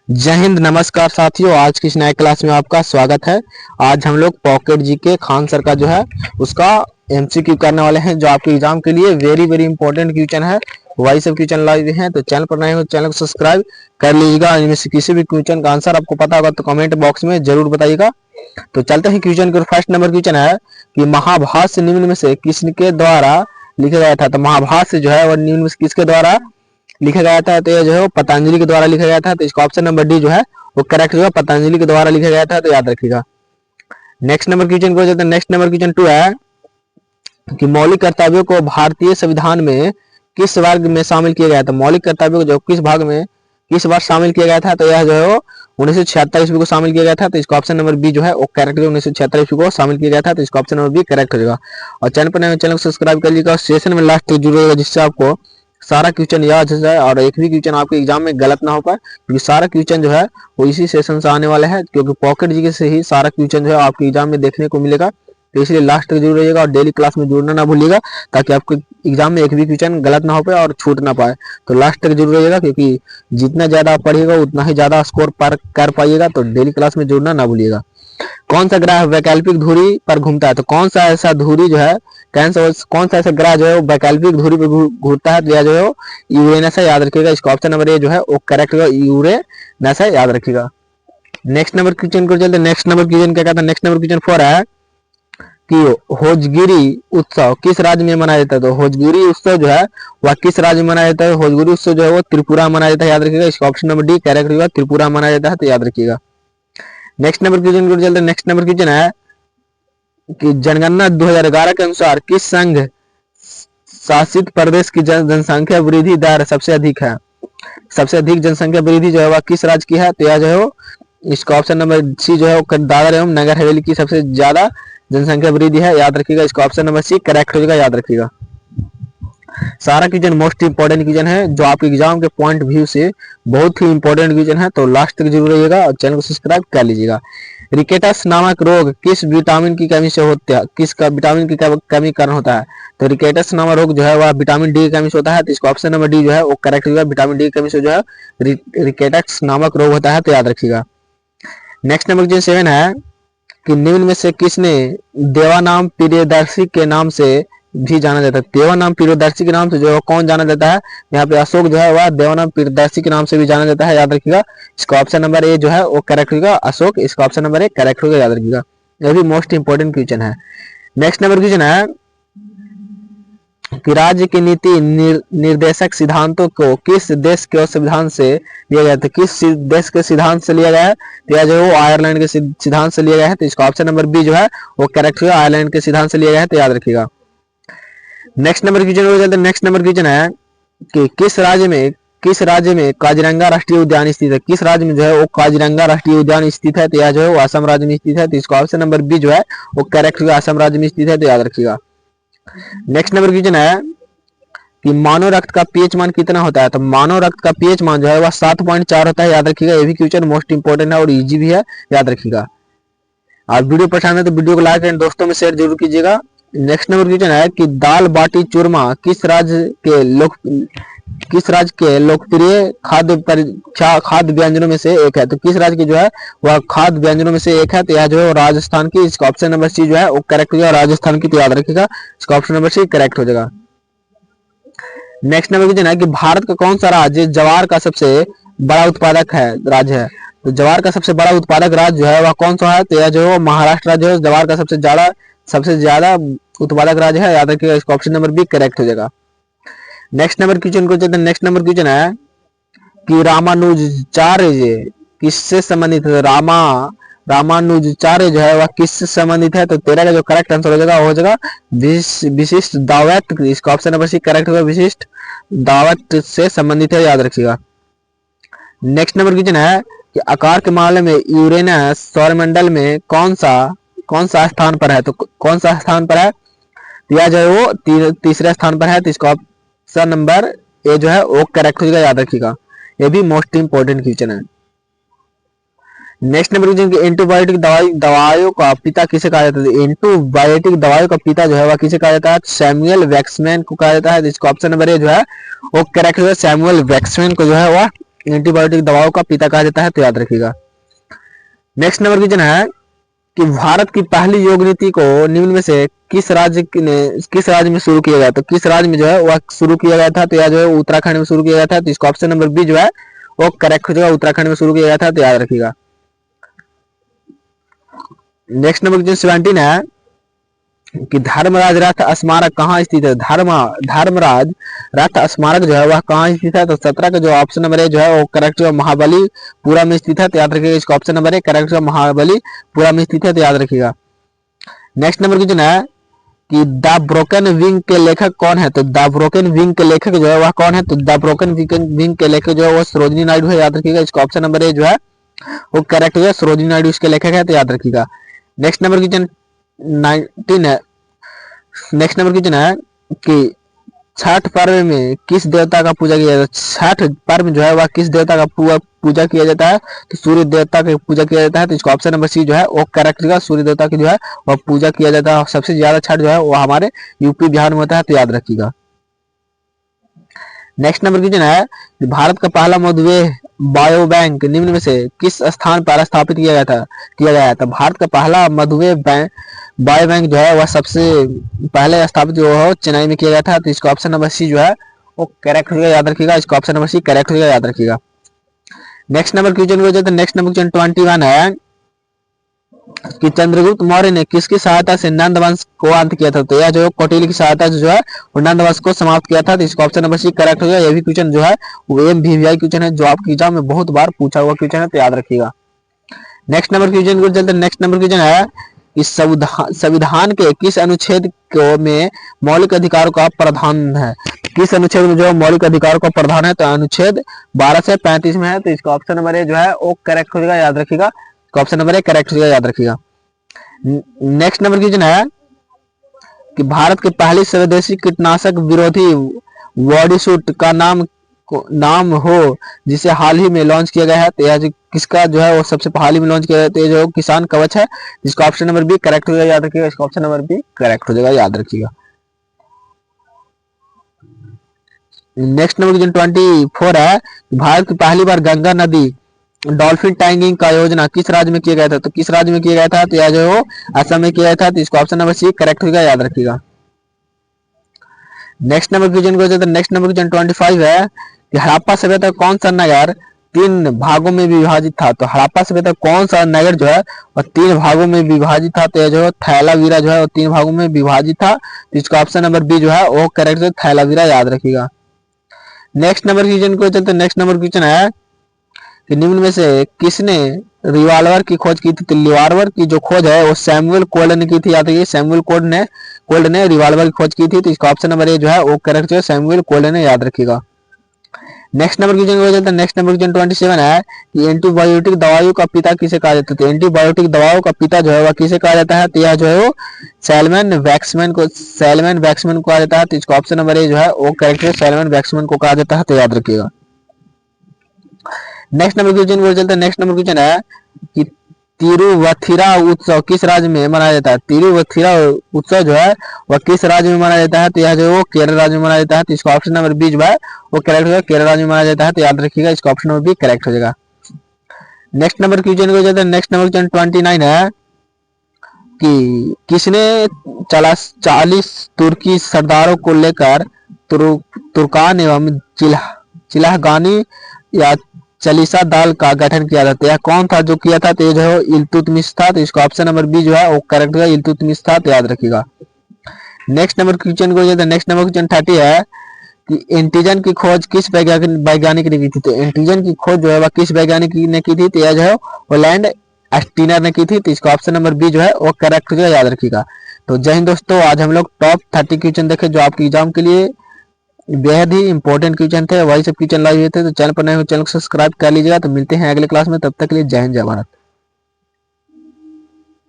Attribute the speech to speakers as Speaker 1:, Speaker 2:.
Speaker 1: जय हिंद, नमस्कार साथियों। आज की इस नए क्लास में आपका स्वागत है। आज हम लोग पॉकेट जीके खान सर का जो है उसका एमसीक्यू करने वाले हैं, जो आपके एग्जाम के लिए वेरी वेरी इंपॉर्टेंट क्वेश्चन है। वही सब क्वेश्चन लाए हैं, तो चैनल पर नए हो चैनल को सब्सक्राइब कर लीजिएगा। इनमें से किसी भी क्वेश्चन का आंसर आपको पता होगा तो कमेंट बॉक्स में जरूर बताइएगा। तो चलते हैं क्वेश्चन के। फर्स्ट नंबर क्वेश्चन है कि महाभाष्य निम्न में से किसके द्वारा लिखा गया था। तो महाभाष्य जो है वह निम्न में से किसके द्वारा लिखा गया था। तो ये जो है वो पतंजलि के द्वारा लिखा गया था। तो इसका ऑप्शन नंबर डी जो है वो करेक्ट होगा, पतंजलि के द्वारा लिखा गया था। तो याद रखिएगा। नेक्स्ट नंबर क्वेश्चन को चलते हैं। नेक्स्ट नंबर क्वेश्चन 2 है कि मौलिक कर्तव्यों को भारतीय संविधान में किस वर्ग में शामिल किया गया था। मौलिक कर्तव्यों को जो किस भाग में किस बार शामिल किया गया था। तो यह जो है वो 1976 ईस्वी को शामिल किया गया था। तो इसका ऑप्शन नंबर बी जो है वो करेक्ट है। 1976 ईस्वी को शामिल किया गया था। तो इसका ऑप्शन नंबर बी करेक्ट हो जाएगा। और चैनल पर नए चैनल को सब्सक्राइब कर लीजिएगा। सेशन में लास्ट तक जुड़ेगा, जिससे आपको सारा क्वेश्चन याद हो जाए और एक भी क्वेश्चन आपके एग्जाम में गलत ना हो पाए, क्योंकि सारा क्वेश्चन जो है वो इसी सेशन से आने वाले हैं। क्योंकि पॉकेट जीके से ही सारा क्वेश्चन जो है आपके एग्जाम में देखने को मिलेगा। तो इसलिए लास्ट तक जरूर रहिएगा और डेली क्लास में जुड़ना ना भूलिएगा, ताकि आपके एग्जाम में एक भी क्वेश्चन गलत ना हो पाए और छूट ना पाए। तो लास्ट तक जरूर रहिएगा, क्योंकि जितना ज्यादा आप पढ़िएगा उतना ही ज्यादा स्कोर पर कर पाइएगा। तो डेली क्लास में जुड़ना ना भूलिएगा। कौन सा ग्रह वैकल्पिक धुरी पर घूमता है। तो कौन सा ऐसा धुरी जो है कौन सा ऐसा ग्रह जो है वो वैकल्पिक धुरी पर घूमता है। तो यह जो है यूरेनस है, याद रखिएगा। इसका ऑप्शन नंबर ए जो है वो करेक्ट होगा, यूरेनस है, याद रखिएगा। नेक्स्ट नंबर क्वेश्चन को चलते। नेक्स्ट नंबर क्वेश्चन क्या कहता है। नेक्स्ट नंबर क्वेश्चन 4 है कि होजगिरी उत्सव किस राज्य में मनाया जाता है। तो होजगिरी उत्सव जो है वह किस राज्य में मनाया जाता है। होजगिरी उत्सव जो है वो त्रिपुरा मनाया जाता है, याद रखिएगा। इसका ऑप्शन नंबर डी करेक्ट होगा, त्रिपुरा मनाया जाता है। तो याद रखिएगा। नेक्स्ट नंबर क्वेश्चन को चलते। नेक्स्ट नंबर क्वेश्चन है कि जनगणना 2011 के अनुसार किस संघ शासित प्रदेश की जनसंख्या वृद्धि दर सबसे अधिक है। सबसे अधिक जनसंख्या वृद्धि जो है वह किस राज्य की है। तो यह जो है वो इसका ऑप्शन नंबर सी जो है वो दादर एवं नगर हवेली की सबसे ज्यादा जनसंख्या वृद्धि है, याद रखिएगा। इसका ऑप्शन नंबर सी करेक्ट हो जाएगा, याद रखिएगा। सारा क्वेश्चन मोस्ट इंपोर्टेंट क्वेश्चन है, जो आपके एग्जाम के पॉइंट व्यू से बहुत ही इंपॉर्टेंट क्वेश्चन है। तो लास्ट तक जरूर रहिएगा और चैनल को सब्सक्राइब कर लीजिएगा। रिकेटस नामक रोग किस विटामिन की कमी से होता है। किसका विटामिन की कमी कारण होता है। तो रिकेटस नामक रोग जो है वह विटामिन डी की कमी से होता है। तो इसका ऑप्शन नंबर डी जो है वो करेक्ट होगा, विटामिन डी की कमी से जो है रिकेटस नामक रोग होता है। तो याद रखिएगा। नेक्स्ट नंबर क्वेश्चन 7 है कि निम्न में से किसने देवानाम प्रियदर्शी के नाम से भी जाना जाता है। देवानाम प्रियदर्शी के नाम से जो है कौन जाना जाता है। यहाँ पे अशोक जो है वह देवानाम प्रियदर्शी के नाम से भी जाना जाता है, याद रखिएगा। इसका ऑप्शन नंबर ए जो है वो करेक्ट होगा, अशोक। इसका ऑप्शन नंबर ए करेक्ट होगा, याद रखिएगा। यह भी मोस्ट इंपोर्टेंट क्वेश्चन है। नेक्स्ट नंबर क्वेश्चन है कि राज्य की नीति निर्देशक सिद्धांतों को किस देश के संविधान से लिया गया था। किस देश के सिद्धांत से लिया गया है। तो यह जो है आयरलैंड के सिद्धांत से लिया गया है। तो इसका ऑप्शन नंबर बी जो है वो करेक्ट होगा, आयरलैंड के सिद्धांत से लिया गया है। तो याद रखिएगा। नेक्स्ट नंबर क्वेश्चन हो जाते हैं। नेक्स्ट नंबर क्वेश्चन है कि किस राज्य में काजीरंगा राष्ट्रीय उद्यान स्थित है। किस राज्य में जो है वो काजीरंगा राष्ट्रीय उद्यान स्थित है। तो यह जो है वो असम राज्य में स्थित है। तो इसका ऑप्शन नंबर बी जो है वो करेक्ट होगा, असम राज्य में स्थित है। तो याद रखिएगा। नेक्स्ट नंबर क्वेश्चन है कि मानव रक्त का पीएच मान कितना होता है। तो मानव रक्त का पीएच मान जो है वह 7.4 होता है, याद रखिएगा। ये भी क्वेश्चन मोस्ट इंपोर्टेंट है और इजी भी है, याद रखिएगा। आप वीडियो पसंद है तो वीडियो को लाइक एंड दोस्तों में शेयर जरूर कीजिएगा। नेक्स्ट नंबर क्वेश्चन है कि दाल बाटी चूरमा किस राज्य के लोकप्रिय खाद्य व्यंजनों में से एक है। तो किस राज्य की जो है वह खाद्य व्यंजनों में से एक है। तो यह जो है राजस्थान की। इसका ऑप्शन नंबर सी जो है वो करेक्ट हो जाएगा, राजस्थान की। तो याद रखिएगा, इसका ऑप्शन नंबर सी करेक्ट हो जाएगा। नेक्स्ट नंबर क्वेश्चन है कि भारत का कौन सा राज्य ज्वार का सबसे बड़ा उत्पादक राज्य है। तो ज्वार का सबसे बड़ा उत्पादक राज्य जो है वह कौन सा है। तो यह जो है महाराष्ट्र राज्य है, ज्वार का सबसे ज्यादा उत्पादक राज्य है, याद रखिएगा। इसका ऑप्शन नंबर बी करेक्ट हो जाएगा। नेक्स्ट नंबर क्वेश्चन को चलते हैं। नेक्स्ट नंबर क्वेश्चन है कि रामानुजाचार्य किससे संबंधित है। रामानुजाचार्य जो है वह किससे संबंधित है। तो तेरा का जो करेक्ट आंसर हो जाएगा हो जाएगा विशिष्ट दावत। इसका ऑप्शन नंबर सी करेक्ट होगा, विशिष्ट दावत से संबंधित है, याद रखिएगा। नेक्स्ट नंबर क्वेश्चन है कि आकार के मामले में यूरेनस सौरमंडल में कौन सा स्थान पर है। तो कौन सा स्थान पर है। तो यह जो है वो तीसरे स्थान पर है। तो इसका ऑप्शन नंबर ए जो है वो करेक्ट हो जाएगा, याद रखिएगा। ये भी मोस्ट इंपोर्टेंट क्वेश्चन है। नेक्स्ट नंबर क्वेश्चन कि एंटीबायोटिक दवाइयों का पिता किसे कहा जाता है। एंटीबायोटिक दवाइयों का पिता जो है वह किसे कहा जाता है। सैमुअल वैक्समैन को कहा जाता है। तो इसका ऑप्शन नंबर ए जो है वो करेक्ट होगा, सैमुअल वैक्समैन को जो है वह एंटीबायोटिक दवाओं का पिता कहा जाता है, तो याद रखिएगा। नेक्स्ट नंबर क्वेश्चन है कि भारत की पहली योग नीति को निम्न में से किस राज्य में शुरू किया गया, तो किस राज्य में जो है वह शुरू किया गया था, तो यह जो है उत्तराखंड में शुरू किया गया था, तो इसका ऑप्शन नंबर बी जो है वो करेक्ट हो जाएगा, उत्तराखंड में शुरू किया गया था, तो याद रखिएगा। नेक्स्ट नंबर क्वेश्चन 17 है कि धर्मराज रथ स्मारक कहाँ स्थित है, धर्मराज रथ स्मारक जो है वह कहाँ स्थित है, तो 17 का जो ऑप्शन नंबर है जो है वो करेक्ट है, महाबलीपुरा में स्थित है, तो याद रखिएगा। इसका ऑप्शन नंबर है करेक्ट है, महाबलीपुरा में स्थित है, तो याद रखिएगा। नेक्स्ट नंबर क्वेश्चन है कि द ब्रोकन विंग के लेखक कौन है, तो द ब्रोकन विंग के लेखक जो है वह कौन है, तो द ब्रोकन विंग के लेखक जो है वह सरोजिनी नायडू है, याद रखिएगा। इसका ऑप्शन नंबर ए जो है वो करेक्ट है, सरोजिनी नायडू इसके लेखक है, तो याद रखिएगा। नेक्स्ट नंबर क्वेश्चन 19 है, नेक्स्ट नंबर क्वेश्चन है कि छठ पर्व में किस देवता का पूजा किया जाता है, छठ पर्व जो है वह किस देवता का पूजा किया जाता है, तो सूर्य देवता की पूजा किया जाता है, तो इसका ऑप्शन नंबर सी जो है वो करेक्ट होगा, सूर्य देवता की जो है वह पूजा किया जाता है। सबसे ज्यादा छठ जो है वो हमारे यूपी बिहार में होता है, तो याद रखिएगा। नेक्स्ट नंबर क्वेश्चन है भारत का पहला मधुमेह बायो बैंक निम्न में से किस स्थान पर स्थापित किया गया है, तो भारत का पहला मधुमेह बायो बैंक जो है वह सबसे पहले स्थापित जो है चेन्नई में किया गया था, तो इसका ऑप्शन नंबर सी जो है वो करेक्ट होगा, याद रखिएगा। इसका ऑप्शन नंबर सी करेक्ट होगा, याद रखिएगा। नेक्स्ट नंबर क्वेश्चन हो जाए, नेक्स्ट नंबर क्वेश्चन 21 है कि चंद्रगुप्त मौर्य ने किसकी सहायता से नंद वंश को अंत किया था, तो यह जो कौटिल्य की सहायता से जो है वो नंद वंश को समाप्त किया था, तो इसका ऑप्शन नंबर सी करेक्ट हो गया। यह भी क्वेश्चन जो है वो MVVI क्वेश्चन है, जो आपकी एग्जाम में बहुत बार पूछा हुआ क्वेश्चन है, तो याद रखिएगा। नेक्स्ट नंबर क्वेश्चन को चलते, नेक्स्ट नंबर क्वेश्चन है इस संविधान के किस अनुच्छेद को में मौलिक अधिकारों का प्रावधान है, किस अनुच्छेद में जो मौलिक अधिकारों का प्रावधान है, तो अनुच्छेद 12 से 35 में है, तो इसका ऑप्शन नंबर ए जो है वो करेक्ट हो जाएगा, याद रखिएगा। ऑप्शन नंबर ए करेक्ट हो जाएगा, याद रखिएगा। नेक्स्ट नंबर क्वेश्चन है कि भारत के पहले स्वदेशी कीटनाशक विरोधी बॉडी सूट का नाम हो जिसे हाल ही में लॉन्च किया गया है, तो यह किसका जो है वो सबसे हाल ही में लॉन्च किया गया है, तो ये जो किसान कवच है, जिसका ऑप्शन नंबर बी करेक्ट हो जाएगा, याद रखिएगा। इसका ऑप्शन नंबर बी करेक्ट हो जाएगा, याद रखिएगा। नेक्स्ट नंबर क्वेश्चन 24 है भारत की पहली बार गंगा नदी डॉल्फिन टैगिंग का योजना किस राज्य में किया गया था, तो किस राज्य में किया गया था, तो यह जो है असम में किया गया था, तो इसका ऑप्शन नंबर सी करेक्ट होगा, याद रखिएगा। नेक्स्ट नंबर क्वेश्चन को तो नेक्स्ट नंबर क्वेश्चन 25 है कि हड़प्पा सभ्यता कौन सा नगर 3 भागों में विभाजित था, तो हड़प्पा सभ्यता कौन सा नगर जो है और 3 भागों में विभाजित था, तो यह जो है थैलावीरा जो है वो 3 भागों में विभाजित था, तो इसका ऑप्शन नंबर बी जो है वो करेक्ट है, थैलावीरा, याद रखिएगा। नेक्स्ट नंबर क्वेश्चन को चलते, नेक्स्ट नंबर क्वेश्चन है कि निम्न में से किसने रिवाल्वर की खोज की थी, तो रिवाल्वर की जो खोज है वो सैमुअल कोल्ड ने की थी, याद रखिए। सैमुअल कोल्ड ने रिवाल्वर की खोज की थी, तो इसका ऑप्शन नंबर ए जो है वो करेक्ट है, सैमुअल कोल्ड ने, याद रखिएगा। नेक्स्ट नंबर क्वेश्चन हो जाता है, नेक्स्ट नंबर क्वेश्चन 27 है कि एंटीबायोटिक दवाइयों का पिता किसे कहा जाता है, तो एंटीबायोटिक दवाओं का पिता जो है वह किसे कहा जाता है, तो यह जो है वो सैलमन वैक्समैन को कहा जाता है, तो इसका ऑप्शन नंबर ए जो है वो करेक्ट है, सैलमन वैक्समैन को कहा जाता है, तो याद रखिएगा। नेक्स्ट नंबर क्वेश्चन को चलते हैं, नेक्स्ट नंबर क्वेश्चन है कि तिरुवथिरा उत्सव किस राज्य में मनाया जाता है, तिरुवथिरा उत्सव जो है वह किस राज्य में मनाया जाता है, तो यह जो है वो केरल राज्य में मनाया जाता है, तो इसका ऑप्शन नंबर बी जो है वो करेक्ट होगा, केरल राज्य में मनाया जाता है, तो याद रखिएगा। इसका ऑप्शन नंबर बी करेक्ट हो जाएगा। नेक्स्ट नंबर क्वेश्चन को चलते हैं, नेक्स्ट नंबर क्वेश्चन 29 है कि किसने 40 तुर्की सरदारों को लेकर तुर्कान एवं चिल्हगानी या चालीसा दल का गठन किया था, तो यह कौन था जो किया था, तो ये जो है इल्तुतमिश था, तो इसका ऑप्शन नंबर बी जो है वो करेक्ट होगा, इल्तुतमिश था, तो याद रखिएगा। नेक्स्ट नंबर क्वेश्चन को नेक्स्ट नंबर क्वेश्चन 30 है कि एंटीजन की खोज किस वैज्ञानिक ने की थी, तो एंटीजन की खोज जो है वह किस वैज्ञानिक ने की थी, तो यह जो है होलैंड एस्टीनर ने की थी, तो इसका ऑप्शन नंबर बी जो है वो करेक्ट होगा, याद रखिएगा। तो जय हिंद दोस्तों, आज हम लोग टॉप 30 क्वेश्चन देखे जो आपकी एग्जाम के लिए बेहद ही इंपॉर्टेंट क्वेश्चन थे, वही सब क्वेश्चन लाइव हुए थे, तो चैनल पर नए हो चैनल को सब्सक्राइब कर लीजिएगा। तो मिलते हैं अगले क्लास में, तब तक के लिए जय हिंद जय भारत।